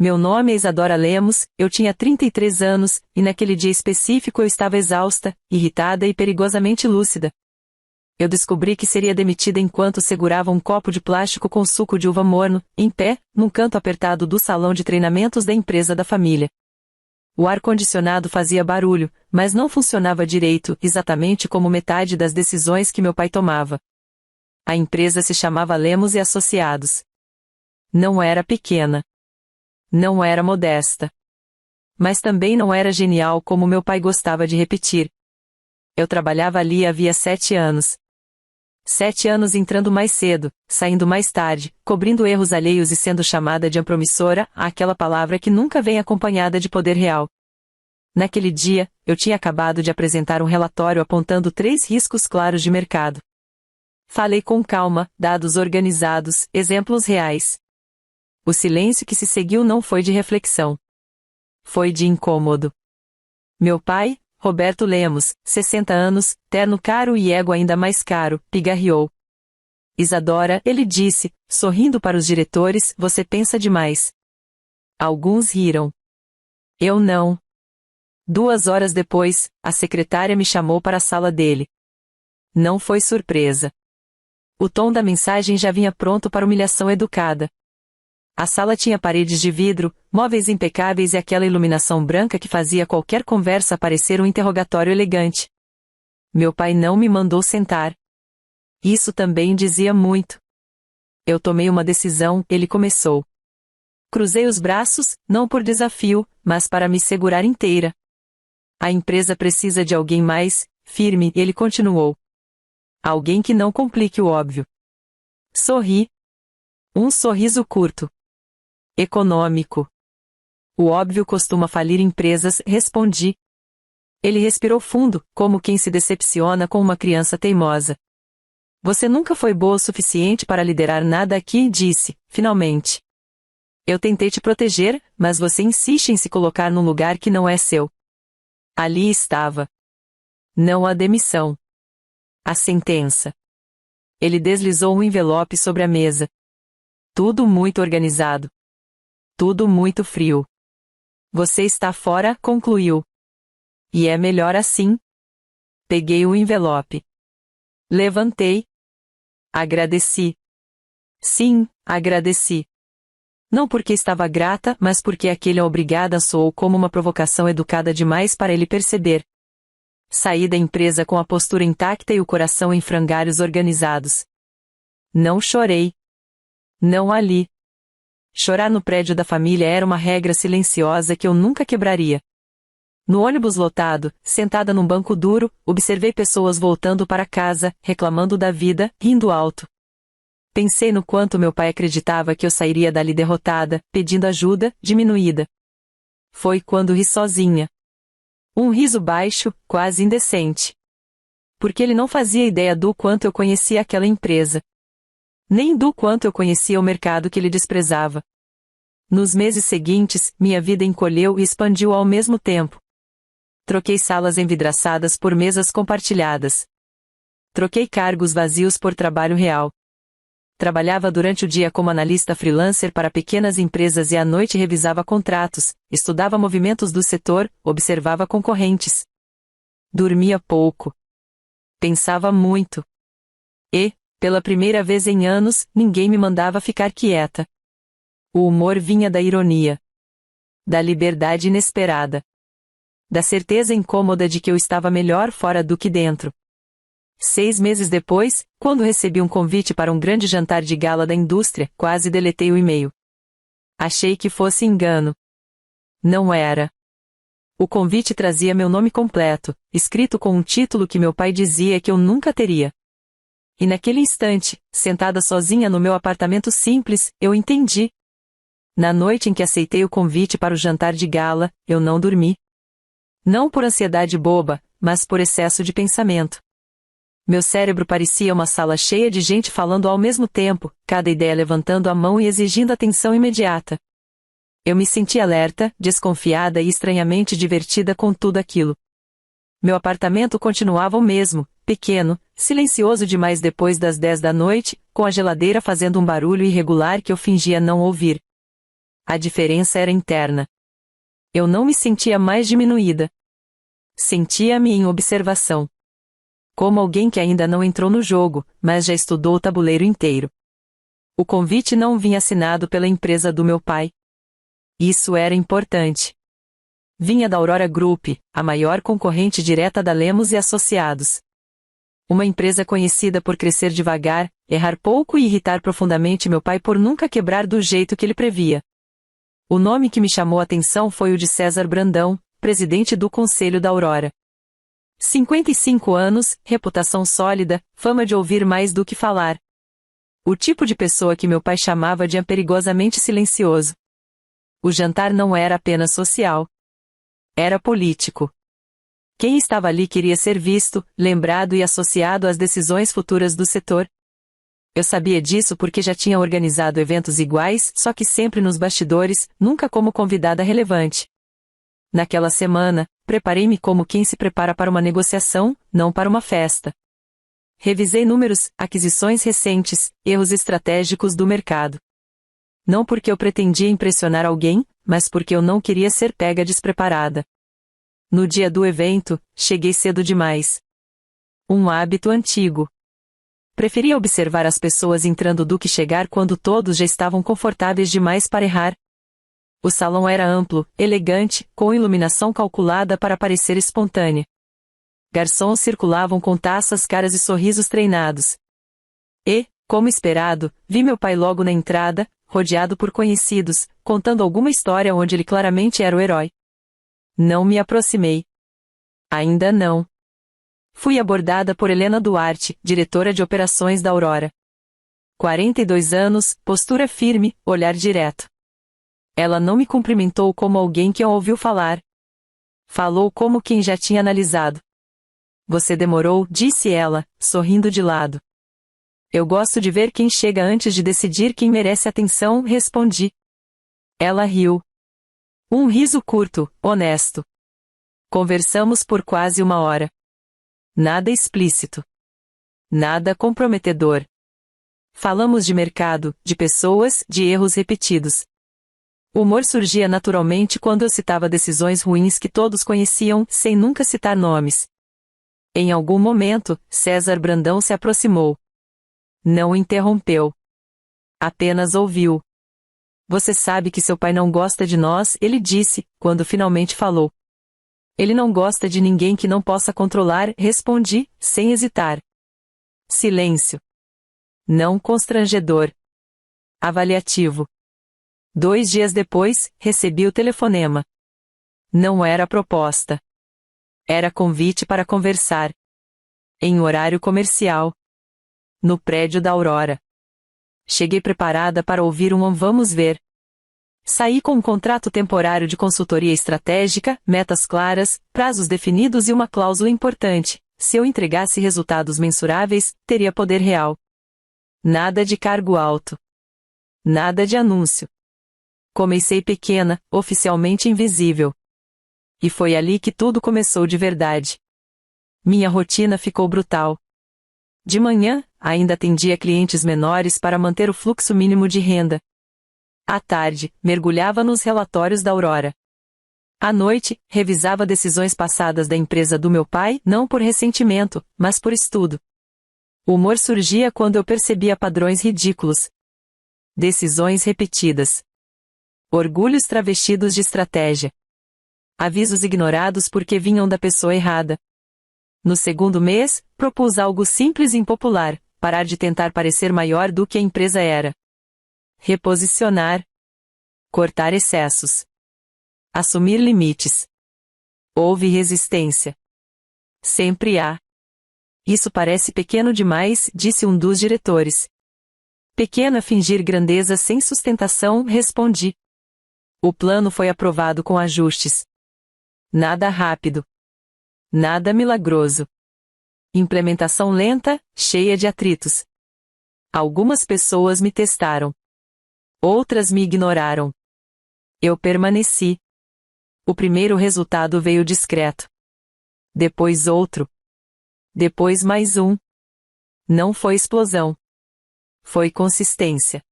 Meu nome é Isadora Lemos, eu tinha 33 anos, e naquele dia específico eu estava exausta, irritada e perigosamente lúcida. Eu descobri que seria demitida enquanto segurava um copo de plástico com suco de uva morno, em pé, num canto apertado do salão de treinamentos da empresa da família. O ar-condicionado fazia barulho, mas não funcionava direito, exatamente como metade das decisões que meu pai tomava. A empresa se chamava Lemos e Associados. Não era pequena. Não era modesta. Mas também não era genial como meu pai gostava de repetir. Eu trabalhava ali havia 7 anos. 7 anos entrando mais cedo, saindo mais tarde, cobrindo erros alheios e sendo chamada de promissora, aquela palavra que nunca vem acompanhada de poder real. Naquele dia, eu tinha acabado de apresentar um relatório apontando 3 riscos claros de mercado. Falei com calma, dados organizados, exemplos reais. O silêncio que se seguiu não foi de reflexão. Foi de incômodo. Meu pai, Roberto Lemos, 60 anos, terno caro e ego ainda mais caro, pigarreou. Isadora, ele disse, sorrindo para os diretores, você pensa demais. Alguns riram. Eu não. 2 horas depois, a secretária me chamou para a sala dele. Não foi surpresa. O tom da mensagem já vinha pronto para humilhação educada. A sala tinha paredes de vidro, móveis impecáveis e aquela iluminação branca que fazia qualquer conversa parecer um interrogatório elegante. Meu pai não me mandou sentar. Isso também dizia muito. Eu tomei uma decisão, ele começou. Cruzei os braços, não por desafio, mas para me segurar inteira. A empresa precisa de alguém mais firme, ele continuou. Alguém que não complique o óbvio. Sorri. Um sorriso curto. Econômico. O óbvio costuma falir empresas, respondi. Ele respirou fundo, como quem se decepciona com uma criança teimosa. Você nunca foi boa o suficiente para liderar nada aqui, disse, finalmente. Eu tentei te proteger, mas você insiste em se colocar num lugar que não é seu. Ali estava. Não a demissão. A sentença. Ele deslizou um envelope sobre a mesa. Tudo muito organizado. Tudo muito frio. Você está fora, concluiu. E é melhor assim. Peguei o envelope. Levantei. Agradeci. Sim, agradeci. Não porque estava grata, mas porque aquele obrigada soou como uma provocação educada demais para ele perceber. Saí da empresa com a postura intacta e o coração em frangalhos organizados. Não chorei. Não ali. Chorar no prédio da família era uma regra silenciosa que eu nunca quebraria. No ônibus lotado, sentada num banco duro, observei pessoas voltando para casa, reclamando da vida, rindo alto. Pensei no quanto meu pai acreditava que eu sairia dali derrotada, pedindo ajuda, diminuída. Foi quando ri sozinha. Um riso baixo, quase indecente. Porque ele não fazia ideia do quanto eu conhecia aquela empresa. Nem do quanto eu conhecia o mercado que ele desprezava. Nos meses seguintes, minha vida encolheu e expandiu ao mesmo tempo. Troquei salas envidraçadas por mesas compartilhadas. Troquei cargos vazios por trabalho real. Trabalhava durante o dia como analista freelancer para pequenas empresas e à noite revisava contratos, estudava movimentos do setor, observava concorrentes. Dormia pouco. Pensava muito. E, pela primeira vez em anos, ninguém me mandava ficar quieta. O humor vinha da ironia. Da liberdade inesperada. Da certeza incômoda de que eu estava melhor fora do que dentro. 6 meses depois, quando recebi um convite para um grande jantar de gala da indústria, quase deletei o e-mail. Achei que fosse engano. Não era. O convite trazia meu nome completo, escrito com um título que meu pai dizia que eu nunca teria. E naquele instante, sentada sozinha no meu apartamento simples, eu entendi. Na noite em que aceitei o convite para o jantar de gala, eu não dormi. Não por ansiedade boba, mas por excesso de pensamento. Meu cérebro parecia uma sala cheia de gente falando ao mesmo tempo, cada ideia levantando a mão e exigindo atenção imediata. Eu me senti alerta, desconfiada e estranhamente divertida com tudo aquilo. Meu apartamento continuava o mesmo, pequeno, silencioso demais depois das 10 da noite, com a geladeira fazendo um barulho irregular que eu fingia não ouvir. A diferença era interna. Eu não me sentia mais diminuída. Sentia-me em observação. Como alguém que ainda não entrou no jogo, mas já estudou o tabuleiro inteiro. O convite não vinha assinado pela empresa do meu pai. Isso era importante. Vinha da Aurora Group, a maior concorrente direta da Lemos e Associados. Uma empresa conhecida por crescer devagar, errar pouco e irritar profundamente meu pai por nunca quebrar do jeito que ele previa. O nome que me chamou a atenção foi o de César Brandão, presidente do Conselho da Aurora. 55 anos, reputação sólida, fama de ouvir mais do que falar. O tipo de pessoa que meu pai chamava de perigosamente silencioso. O jantar não era apenas social. Era político. Quem estava ali queria ser visto, lembrado e associado às decisões futuras do setor. Eu sabia disso porque já tinha organizado eventos iguais, só que sempre nos bastidores, nunca como convidada relevante. Naquela semana, preparei-me como quem se prepara para uma negociação, não para uma festa. Revisei números, aquisições recentes, erros estratégicos do mercado. Não porque eu pretendia impressionar alguém, mas porque eu não queria ser pega despreparada. No dia do evento, cheguei cedo demais. Um hábito antigo. Preferia observar as pessoas entrando do que chegar quando todos já estavam confortáveis demais para errar. O salão era amplo, elegante, com iluminação calculada para parecer espontânea. Garçons circulavam com taças caras e sorrisos treinados. E, como esperado, vi meu pai logo na entrada, rodeado por conhecidos, contando alguma história onde ele claramente era o herói. Não me aproximei. Ainda não. Fui abordada por Helena Duarte, diretora de operações da Aurora. 42 anos, postura firme, olhar direto. Ela não me cumprimentou como alguém que a ouviu falar. Falou como quem já tinha analisado. Você demorou, disse ela, sorrindo de lado. Eu gosto de ver quem chega antes de decidir quem merece atenção, respondi. Ela riu. Um riso curto, honesto. Conversamos por quase uma hora. Nada explícito. Nada comprometedor. Falamos de mercado, de pessoas, de erros repetidos. O humor surgia naturalmente quando eu citava decisões ruins que todos conheciam, sem nunca citar nomes. Em algum momento, César Brandão se aproximou. Não interrompeu. Apenas ouviu. Você sabe que seu pai não gosta de nós, ele disse, quando finalmente falou. Ele não gosta de ninguém que não possa controlar, respondi, sem hesitar. Silêncio. Não constrangedor. Avaliativo. 2 dias depois, recebi o telefonema. Não era proposta. Era convite para conversar. Em horário comercial. No prédio da Aurora. Cheguei preparada para ouvir um vamos ver. Saí com um contrato temporário de consultoria estratégica, metas claras, prazos definidos e uma cláusula importante. Se eu entregasse resultados mensuráveis, teria poder real. Nada de cargo alto. Nada de anúncio. Comecei pequena, oficialmente invisível. E foi ali que tudo começou de verdade. Minha rotina ficou brutal. De manhã, ainda atendia clientes menores para manter o fluxo mínimo de renda. À tarde, mergulhava nos relatórios da Aurora. À noite, revisava decisões passadas da empresa do meu pai, não por ressentimento, mas por estudo. O humor surgia quando eu percebia padrões ridículos. Decisões repetidas. Orgulhos travestidos de estratégia. Avisos ignorados porque vinham da pessoa errada. No segundo mês, propus algo simples e impopular, parar de tentar parecer maior do que a empresa era. Reposicionar. Cortar excessos. Assumir limites. Houve resistência. Sempre há. Isso parece pequeno demais, disse um dos diretores. Pequeno é fingir grandeza sem sustentação, respondi. O plano foi aprovado com ajustes. Nada rápido. Nada milagroso. Implementação lenta, cheia de atritos. Algumas pessoas me testaram. Outras me ignoraram. Eu permaneci. O primeiro resultado veio discreto. Depois outro. Depois mais um. Não foi explosão. Foi consistência.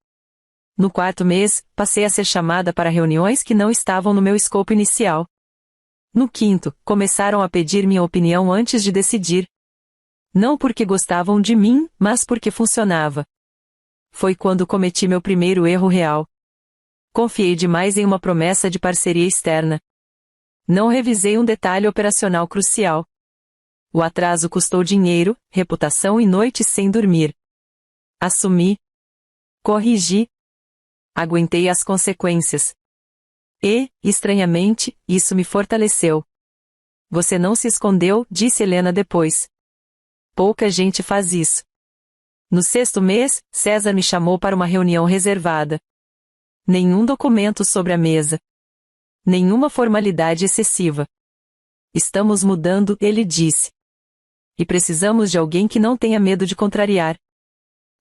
No quarto mês, passei a ser chamada para reuniões que não estavam no meu escopo inicial. No quinto, começaram a pedir minha opinião antes de decidir. Não porque gostavam de mim, mas porque funcionava. Foi quando cometi meu primeiro erro real. Confiei demais em uma promessa de parceria externa. Não revisei um detalhe operacional crucial. O atraso custou dinheiro, reputação e noites sem dormir. Assumi. Corrigi. Aguentei as consequências. E, estranhamente, isso me fortaleceu. Você não se escondeu, disse Helena depois. Pouca gente faz isso. No sexto mês, César me chamou para uma reunião reservada. Nenhum documento sobre a mesa. Nenhuma formalidade excessiva. Estamos mudando, ele disse. E precisamos de alguém que não tenha medo de contrariar.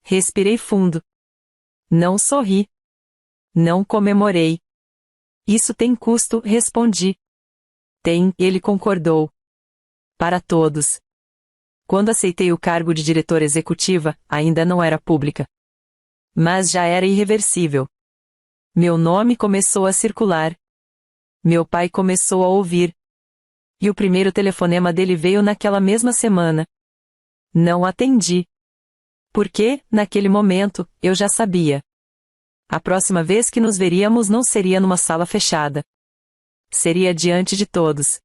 Respirei fundo. Não sorri. Não comemorei. Isso tem custo, respondi. Tem, ele concordou. Para todos. Quando aceitei o cargo de diretora executiva, ainda não era pública. Mas já era irreversível. Meu nome começou a circular. Meu pai começou a ouvir. E o primeiro telefonema dele veio naquela mesma semana. Não atendi. Porque, naquele momento, eu já sabia. A próxima vez que nos veríamos não seria numa sala fechada. Seria diante de todos.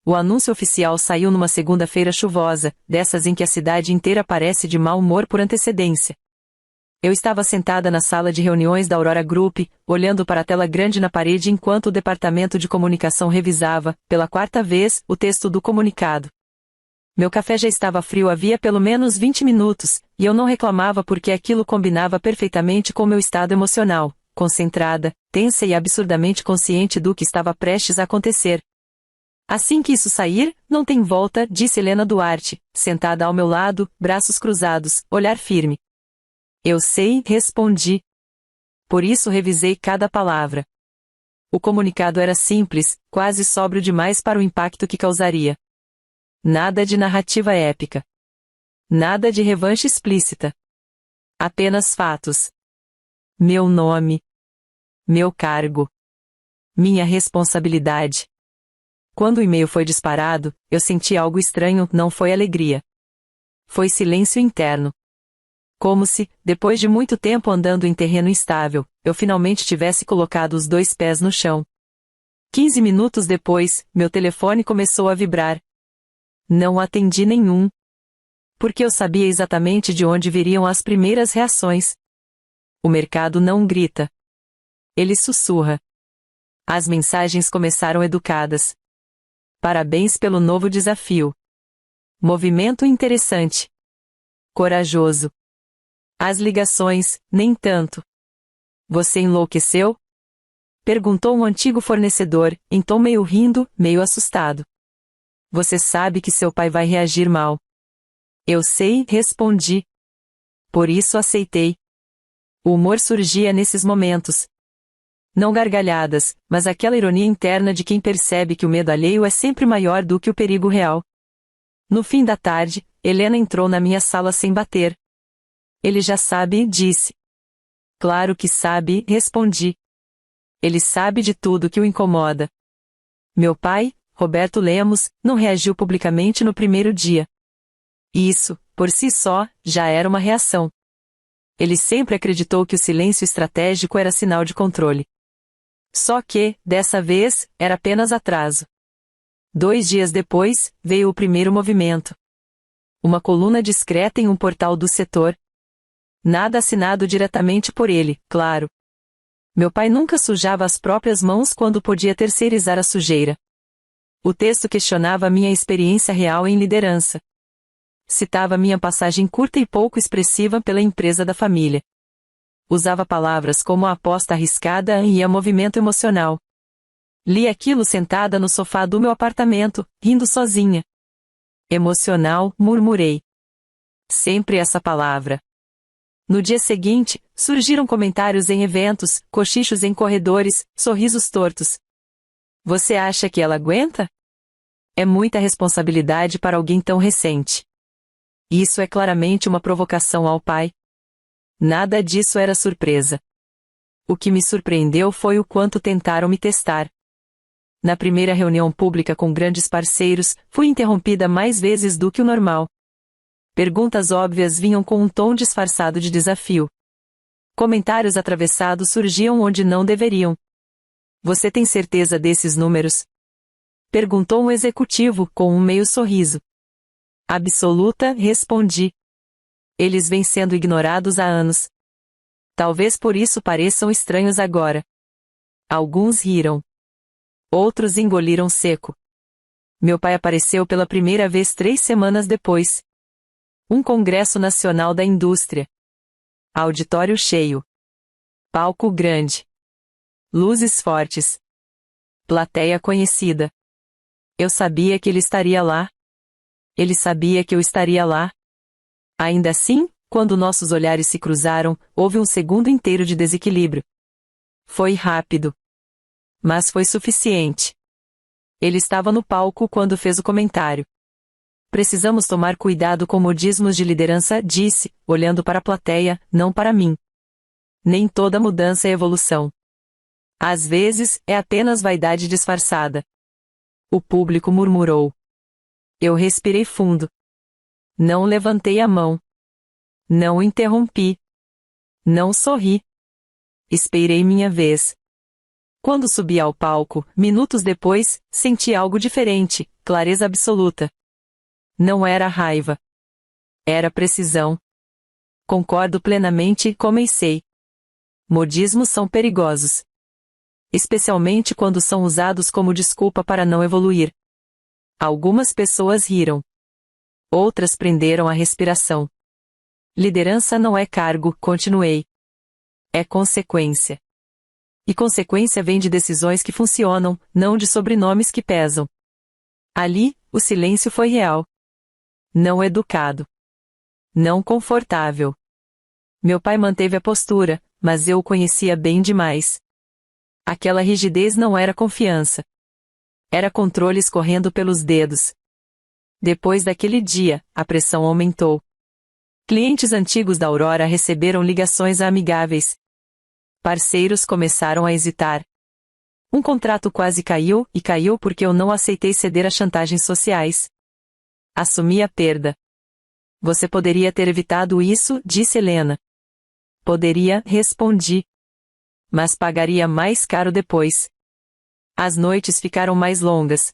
O anúncio oficial saiu numa segunda-feira chuvosa, dessas em que a cidade inteira parece de mau humor por antecedência. Eu estava sentada na sala de reuniões da Aurora Group, olhando para a tela grande na parede enquanto o departamento de comunicação revisava, pela quarta vez, o texto do comunicado. Meu café já estava frio havia pelo menos 20 minutos, e eu não reclamava porque aquilo combinava perfeitamente com meu estado emocional, concentrada, tensa e absurdamente consciente do que estava prestes a acontecer. Assim que isso sair, não tem volta, disse Helena Duarte, sentada ao meu lado, braços cruzados, olhar firme. Eu sei, respondi. Por isso revisei cada palavra. O comunicado era simples, quase sóbrio demais para o impacto que causaria. Nada de narrativa épica. Nada de revanche explícita. Apenas fatos. Meu nome. Meu cargo. Minha responsabilidade. Quando o e-mail foi disparado, eu senti algo estranho, não foi alegria. Foi silêncio interno. Como se, depois de muito tempo andando em terreno instável, eu finalmente tivesse colocado os 2 pés no chão. 15 minutos depois, meu telefone começou a vibrar. Não atendi nenhum. Porque eu sabia exatamente de onde viriam as primeiras reações. O mercado não grita. Ele sussurra. As mensagens começaram educadas. Parabéns pelo novo desafio. Movimento interessante. Corajoso. As ligações, nem tanto. Você enlouqueceu? Perguntou um antigo fornecedor, em tom meio rindo, meio assustado. Você sabe que seu pai vai reagir mal. Eu sei, respondi. Por isso aceitei. O humor surgia nesses momentos. Não gargalhadas, mas aquela ironia interna de quem percebe que o medo alheio é sempre maior do que o perigo real. No fim da tarde, Helena entrou na minha sala sem bater. Ele já sabe, disse. Claro que sabe, respondi. Ele sabe de tudo que o incomoda. Meu pai, Roberto Lemos, não reagiu publicamente no primeiro dia. Isso, por si só, já era uma reação. Ele sempre acreditou que o silêncio estratégico era sinal de controle. Só que, dessa vez, era apenas atraso. 2 dias depois, veio o primeiro movimento. Uma coluna discreta em um portal do setor. Nada assinado diretamente por ele, claro. Meu pai nunca sujava as próprias mãos quando podia terceirizar a sujeira. O texto questionava minha experiência real em liderança. Citava minha passagem curta e pouco expressiva pela empresa da família. Usava palavras como a aposta arriscada e a movimento emocional. Li aquilo sentada no sofá do meu apartamento, rindo sozinha. Emocional, murmurei. Sempre essa palavra. No dia seguinte, surgiram comentários em eventos, cochichos em corredores, sorrisos tortos. Você acha que ela aguenta? É muita responsabilidade para alguém tão recente. Isso é claramente uma provocação ao pai. Nada disso era surpresa. O que me surpreendeu foi o quanto tentaram me testar. Na primeira reunião pública com grandes parceiros, fui interrompida mais vezes do que o normal. Perguntas óbvias vinham com um tom disfarçado de desafio. Comentários atravessados surgiam onde não deveriam. Você tem certeza desses números? Perguntou um executivo com um meio sorriso. Absoluta, respondi. Eles vêm sendo ignorados há anos. Talvez por isso pareçam estranhos agora. Alguns riram. Outros engoliram seco. Meu pai apareceu pela primeira vez 3 semanas depois. Um congresso nacional da indústria. Auditório cheio. Palco grande. Luzes fortes. Plateia conhecida. Eu sabia que ele estaria lá. Ele sabia que eu estaria lá. Ainda assim, quando nossos olhares se cruzaram, houve um segundo inteiro de desequilíbrio. Foi rápido. Mas foi suficiente. Ele estava no palco quando fez o comentário. Precisamos tomar cuidado com modismos de liderança, disse, olhando para a plateia, não para mim. Nem toda mudança é evolução. Às vezes, é apenas vaidade disfarçada. O público murmurou. Eu respirei fundo. Não levantei a mão. Não interrompi. Não sorri. Esperei minha vez. Quando subi ao palco, minutos depois, senti algo diferente, clareza absoluta. Não era raiva. Era precisão. Concordo plenamente, comecei. Modismos são perigosos. Especialmente quando são usados como desculpa para não evoluir. Algumas pessoas riram. Outras prenderam a respiração. Liderança não é cargo, continuei. É consequência. E consequência vem de decisões que funcionam, não de sobrenomes que pesam. Ali, o silêncio foi real. Não educado. Não confortável. Meu pai manteve a postura, mas eu o conhecia bem demais. Aquela rigidez não era confiança. Era controle escorrendo pelos dedos. Depois daquele dia, a pressão aumentou. Clientes antigos da Aurora receberam ligações amigáveis. Parceiros começaram a hesitar. Um contrato quase caiu, e caiu porque eu não aceitei ceder a chantagens sociais. Assumi a perda. Você poderia ter evitado isso, disse Helena. Poderia, respondi. Mas pagaria mais caro depois. As noites ficaram mais longas.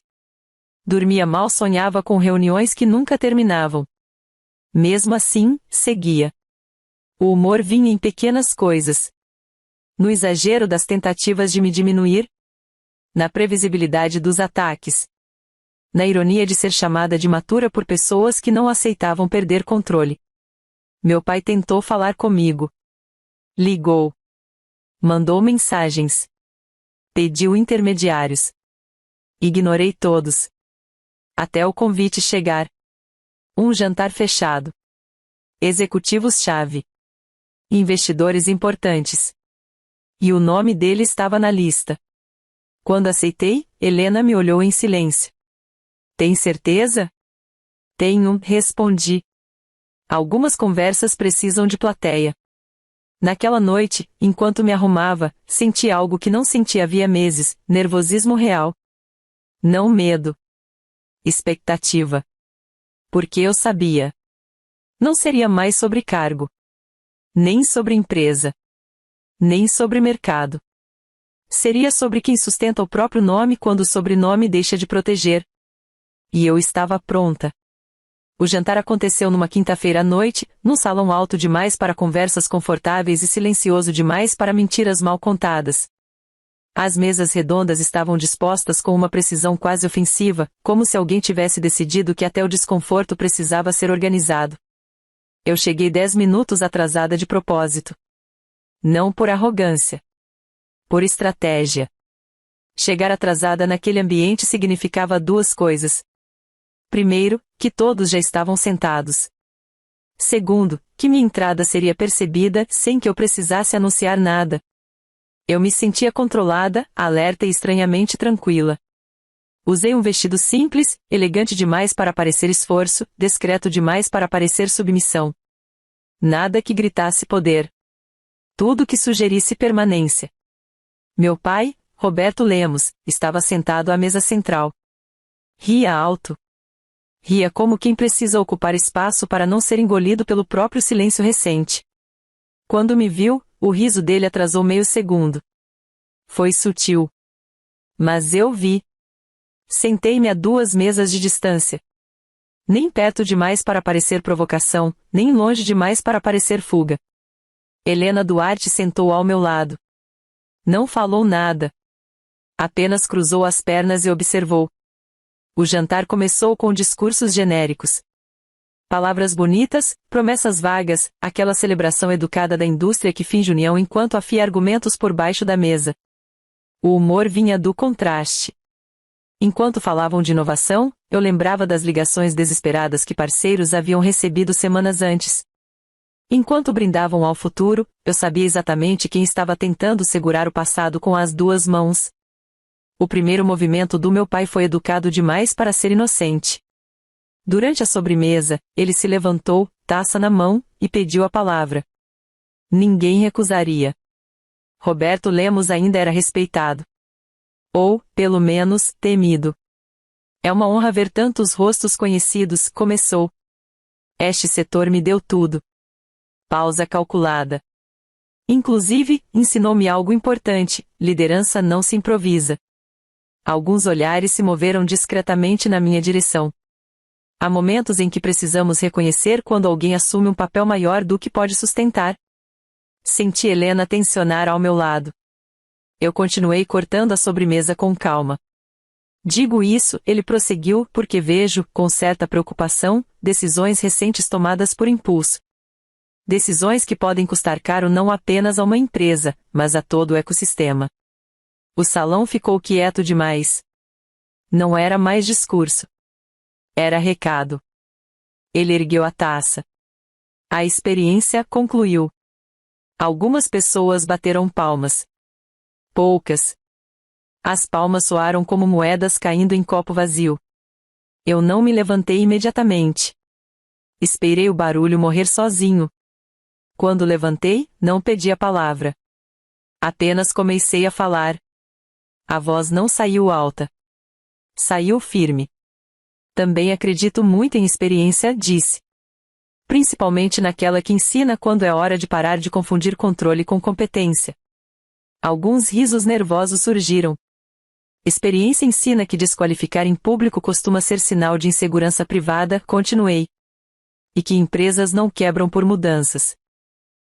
Dormia mal, sonhava com reuniões que nunca terminavam. Mesmo assim, seguia. O humor vinha em pequenas coisas. No exagero das tentativas de me diminuir. Na previsibilidade dos ataques. Na ironia de ser chamada de matura por pessoas que não aceitavam perder controle. Meu pai tentou falar comigo. Ligou. Mandou mensagens. Pediu intermediários. Ignorei todos. Até o convite chegar. Um jantar fechado. Executivos-chave. Investidores importantes. E o nome dele estava na lista. Quando aceitei, Helena me olhou em silêncio. Tem certeza? Tenho, respondi. Algumas conversas precisam de plateia. Naquela noite, enquanto me arrumava, senti algo que não sentia havia meses, nervosismo real. Não medo. Expectativa. Porque eu sabia. Não seria mais sobre cargo. Nem sobre empresa. Nem sobre mercado. Seria sobre quem sustenta o próprio nome quando o sobrenome deixa de proteger. E eu estava pronta. O jantar aconteceu numa quinta-feira à noite, num salão alto demais para conversas confortáveis e silencioso demais para mentiras mal contadas. As mesas redondas estavam dispostas com uma precisão quase ofensiva, como se alguém tivesse decidido que até o desconforto precisava ser organizado. Eu cheguei 10 minutos atrasada de propósito. Não por arrogância. Por estratégia. Chegar atrasada naquele ambiente significava 2 coisas. Primeiro, que todos já estavam sentados. Segundo, que minha entrada seria percebida sem que eu precisasse anunciar nada. Eu me sentia controlada, alerta e estranhamente tranquila. Usei um vestido simples, elegante demais para parecer esforço, discreto demais para parecer submissão. Nada que gritasse poder. tudo que sugerisse permanência. Meu pai, Roberto Lemos, estava sentado à mesa central. Ria alto. Ria como quem precisa ocupar espaço para não ser engolido pelo próprio silêncio recente. Quando me viu, o riso dele atrasou meio segundo. Foi sutil. Mas eu vi. Sentei-me a 2 mesas de distância. Nem perto demais para parecer provocação, nem longe demais para parecer fuga. Helena Duarte sentou ao meu lado. Não falou nada. Apenas cruzou as pernas e observou. O jantar começou com discursos genéricos. Palavras bonitas, promessas vagas, aquela celebração educada da indústria que finge união enquanto afia argumentos por baixo da mesa. O humor vinha do contraste. Enquanto falavam de inovação, eu lembrava das ligações desesperadas que parceiros haviam recebido semanas antes. Enquanto brindavam ao futuro, eu sabia exatamente quem estava tentando segurar o passado com as 2 mãos. O primeiro movimento do meu pai foi educado demais para ser inocente. Durante a sobremesa, ele se levantou, taça na mão, e pediu a palavra. Ninguém recusaria. Roberto Lemos ainda era respeitado. Ou, pelo menos, temido. É uma honra ver tantos rostos conhecidos, começou. Este setor me deu tudo. Pausa calculada. Inclusive, ensinou-me algo importante: liderança não se improvisa. Alguns olhares se moveram discretamente na minha direção. Há momentos em que precisamos reconhecer quando alguém assume um papel maior do que pode sustentar. Senti Helena tensionar ao meu lado. Eu continuei cortando a sobremesa com calma. Digo isso, ele prosseguiu, porque vejo, com certa preocupação, decisões recentes tomadas por impulso. Decisões que podem custar caro não apenas a uma empresa, mas a todo o ecossistema. O salão ficou quieto demais. Não era mais discurso. Era recado. Ele ergueu a taça. A experiência concluiu. Algumas pessoas bateram palmas. Poucas. As palmas soaram como moedas caindo em copo vazio. Eu não me levantei imediatamente. Esperei o barulho morrer sozinho. Quando levantei, não pedi a palavra. Apenas comecei a falar. A voz não saiu alta. Saiu firme. Também acredito muito em experiência, disse. Principalmente naquela que ensina quando é hora de parar de confundir controle com competência. Alguns risos nervosos surgiram. Experiência ensina que desqualificar em público costuma ser sinal de insegurança privada, continuei. E que empresas não quebram por mudanças.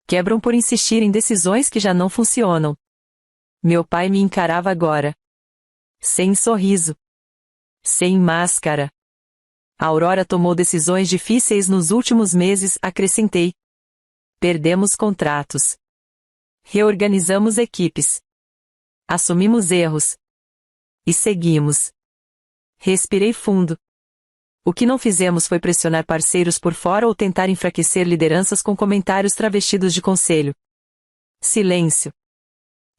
Quebram por insistir em decisões que já não funcionam. Meu pai me encarava agora. Sem sorriso. Sem máscara. A Aurora tomou decisões difíceis nos últimos meses, acrescentei. Perdemos contratos. Reorganizamos equipes. Assumimos erros. E seguimos. Respirei fundo. O que não fizemos foi pressionar parceiros por fora ou tentar enfraquecer lideranças com comentários travestidos de conselho. Silêncio.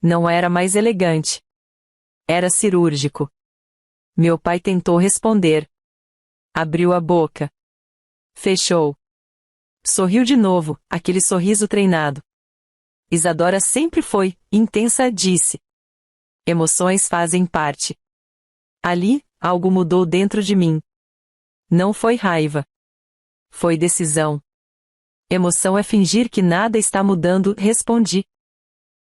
Não era mais elegante. Era cirúrgico. Meu pai tentou responder. Abriu a boca. Fechou. Sorriu de novo, aquele sorriso treinado. Isadora sempre foi, intensa, disse. Emoções fazem parte. Ali, algo mudou dentro de mim. Não foi raiva. Foi decisão. Emoção é fingir que nada está mudando, respondi.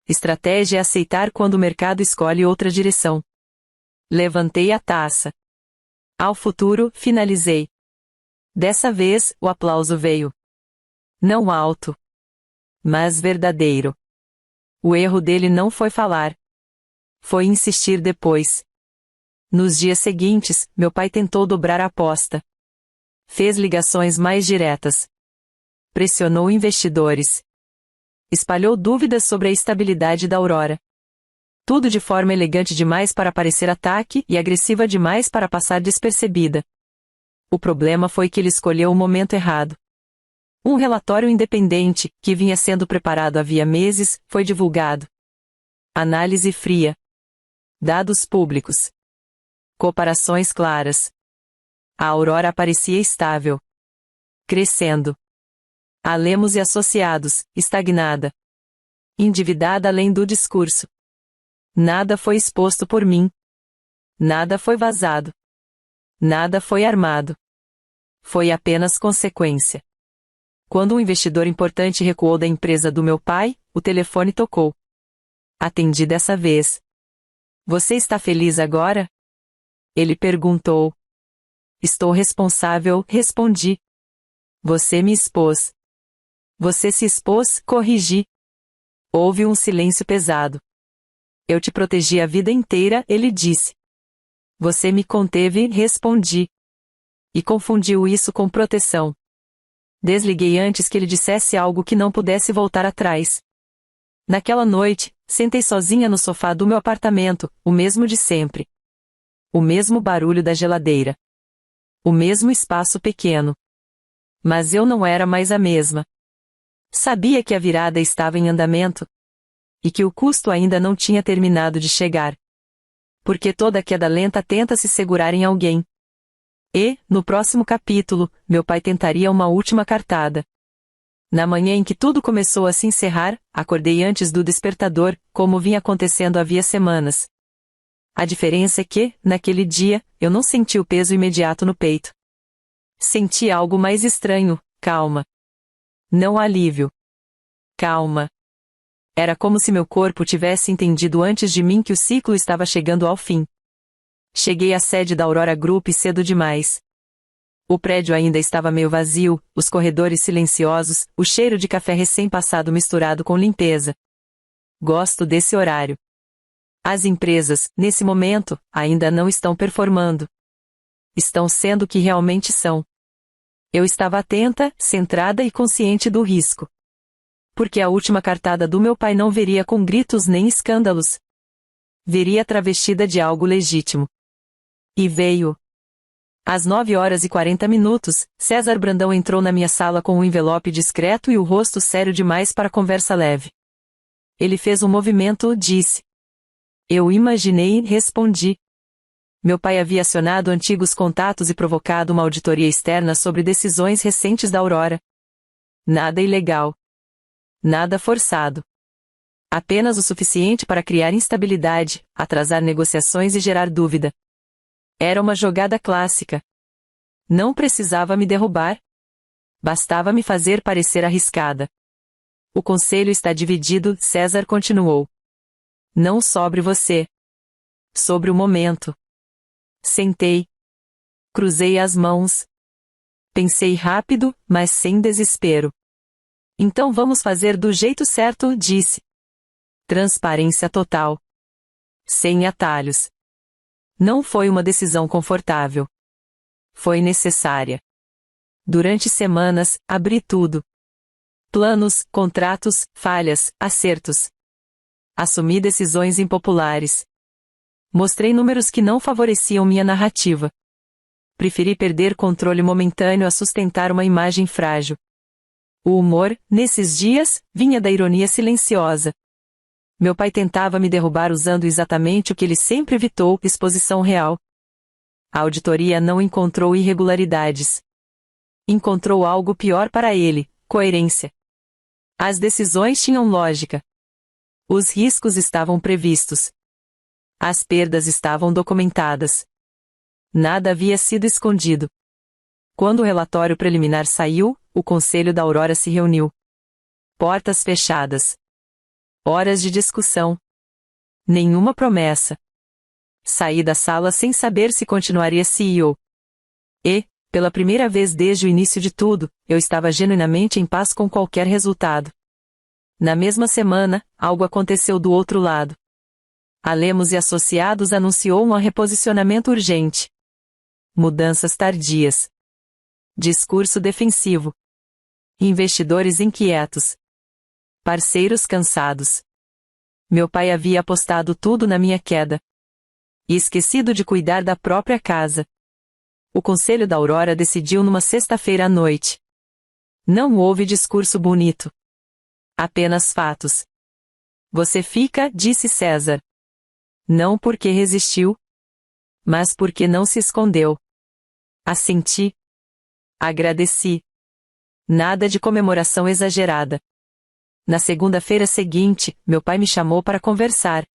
Estratégia é aceitar quando o mercado escolhe outra direção. Levantei a taça. Ao futuro, finalizei. Dessa vez, o aplauso veio. Não alto. Mas verdadeiro. O erro dele não foi falar. Foi insistir depois. Nos dias seguintes, meu pai tentou dobrar a aposta. Fez ligações mais diretas. Pressionou investidores. Espalhou dúvidas sobre a estabilidade da Aurora. Tudo de forma elegante demais para parecer ataque e agressiva demais para passar despercebida. O problema foi que ele escolheu o momento errado. Um relatório independente, que vinha sendo preparado havia meses, foi divulgado. Análise fria. Dados públicos. Comparações claras. A Aurora parecia estável. Crescendo. A Lemos e Associados, estagnada. endividada além do discurso. Nada foi exposto por mim. Nada foi vazado. Nada foi armado. Foi apenas consequência. Quando um investidor importante recuou da empresa do meu pai, o telefone tocou. Atendi dessa vez. Você está feliz agora? Ele perguntou. Estou responsável, respondi. Você me expôs. Você se expôs, corrigi. Houve um silêncio pesado. Eu te protegi a vida inteira, ele disse. Você me conteve, respondi. E confundiu isso com proteção. Desliguei antes que ele dissesse algo que não pudesse voltar atrás. Naquela noite, sentei sozinha no sofá do meu apartamento, o mesmo de sempre. O mesmo barulho da geladeira. O mesmo espaço pequeno. Mas eu não era mais a mesma. Sabia que a virada estava em andamento. E que o custo ainda não tinha terminado de chegar. Porque toda queda lenta tenta se segurar em alguém. E, no próximo capítulo, meu pai tentaria uma última cartada. Na manhã em que tudo começou a se encerrar, acordei antes do despertador, como vinha acontecendo havia semanas. A diferença é que, naquele dia, eu não senti o peso imediato no peito. Senti algo mais estranho, calma. Não alívio. Calma. Era como se meu corpo tivesse entendido antes de mim que o ciclo estava chegando ao fim. Cheguei à sede da Aurora Group cedo demais. O prédio ainda estava meio vazio, os corredores silenciosos, o cheiro de café recém-passado misturado com limpeza. Gosto desse horário. As empresas, nesse momento, ainda não estão performando. Estão sendo o que realmente são. Eu estava atenta, centrada e consciente do risco. Porque a última cartada do meu pai não veria com gritos nem escândalos. Veria travestida de algo legítimo. E veio. Às 9h40, César Brandão entrou na minha sala com um envelope discreto e o rosto sério demais para conversa leve. Ele fez um movimento, disse. Eu imaginei, respondi. Meu pai havia acionado antigos contatos e provocado uma auditoria externa sobre decisões recentes da Aurora. Nada ilegal. Nada forçado. Apenas o suficiente para criar instabilidade, atrasar negociações e gerar dúvida. Era uma jogada clássica. Não precisava me derrubar. Bastava me fazer parecer arriscada. O conselho está dividido, César continuou. Não sobre você. Sobre o momento. Sentei. Cruzei as mãos. Pensei rápido, mas sem desespero. Então vamos fazer do jeito certo, disse. Transparência total. Sem atalhos. Não foi uma decisão confortável. Foi necessária. Durante semanas, abri tudo. Planos, contratos, falhas, acertos. Assumi decisões impopulares. Mostrei números que não favoreciam minha narrativa. Preferi perder controle momentâneo a sustentar uma imagem frágil. O humor, nesses dias, vinha da ironia silenciosa. Meu pai tentava me derrubar usando exatamente o que ele sempre evitou, exposição real. A auditoria não encontrou irregularidades. Encontrou algo pior para ele, coerência. As decisões tinham lógica. Os riscos estavam previstos. As perdas estavam documentadas. Nada havia sido escondido. Quando o relatório preliminar saiu, o Conselho da Aurora se reuniu. Portas fechadas. Horas de discussão. Nenhuma promessa. Saí da sala sem saber se continuaria CEO. E, pela primeira vez desde o início de tudo, eu estava genuinamente em paz com qualquer resultado. Na mesma semana, algo aconteceu do outro lado. A Lemos e Associados anunciou um reposicionamento urgente. Mudanças tardias. Discurso defensivo. Investidores inquietos. Parceiros cansados. Meu pai havia apostado tudo na minha queda. E esquecido de cuidar da própria casa. O Conselho da Aurora decidiu numa sexta-feira à noite. Não houve discurso bonito. Apenas fatos. Você fica, disse César. Não porque resistiu, mas porque não se escondeu. Assenti. Agradeci. Nada de comemoração exagerada. Na segunda-feira seguinte, meu pai me chamou para conversar.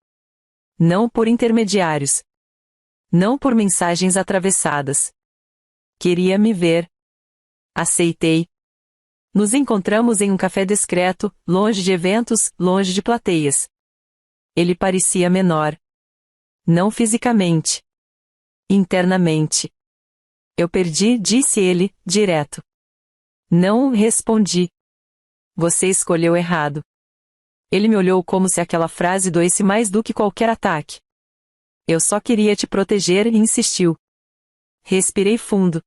Não por intermediários. Não por mensagens atravessadas. Queria me ver. Aceitei. Nos encontramos em um café discreto, longe de eventos, longe de plateias. Ele parecia menor. Não fisicamente. Internamente. Eu perdi, disse ele, direto. Não respondi. Você escolheu errado. Ele me olhou como se aquela frase doesse mais do que qualquer ataque. Eu só queria te proteger e insistiu. Respirei fundo.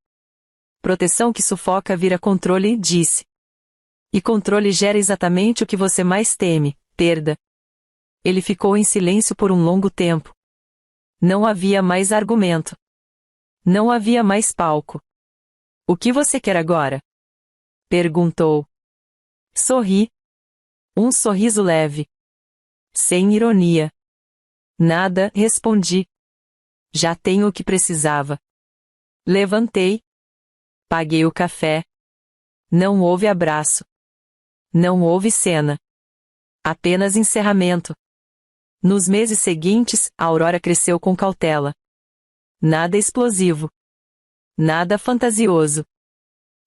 Proteção que sufoca vira controle, disse. E controle gera exatamente o que você mais teme, perda. Ele ficou em silêncio por um longo tempo. Não havia mais argumento. Não havia mais palco. O que você quer agora? Perguntou. Sorri. Um sorriso leve. Sem ironia. Nada, respondi. Já tenho o que precisava. Levantei. Paguei o café. Não houve abraço. Não houve cena. Apenas encerramento. Nos meses seguintes, a Aurora cresceu com cautela. Nada explosivo. Nada fantasioso.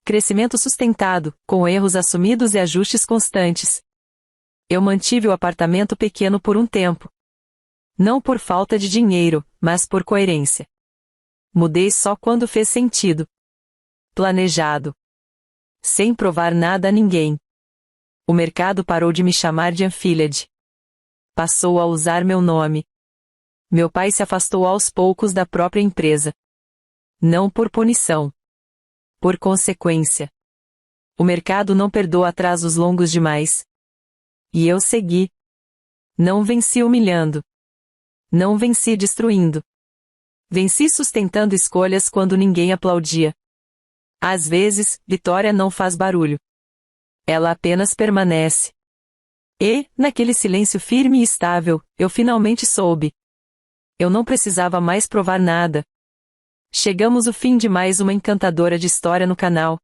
Crescimento sustentado, com erros assumidos e ajustes constantes. Eu mantive o apartamento pequeno por um tempo. Não por falta de dinheiro, mas por coerência. Mudei só quando fez sentido. Planejado. Sem provar nada a ninguém. O mercado parou de me chamar de Unfiled. Passou a usar meu nome. Meu pai se afastou aos poucos da própria empresa. Não por punição. Por consequência. O mercado não perdoa atrasos longos demais. E eu segui. Não venci humilhando. Não venci destruindo. Venci sustentando escolhas quando ninguém aplaudia. Às vezes, vitória não faz barulho. Ela apenas permanece. E, naquele silêncio firme e estável, eu finalmente soube. Eu não precisava mais provar nada. Chegamos ao fim de mais uma encantadora de história no canal.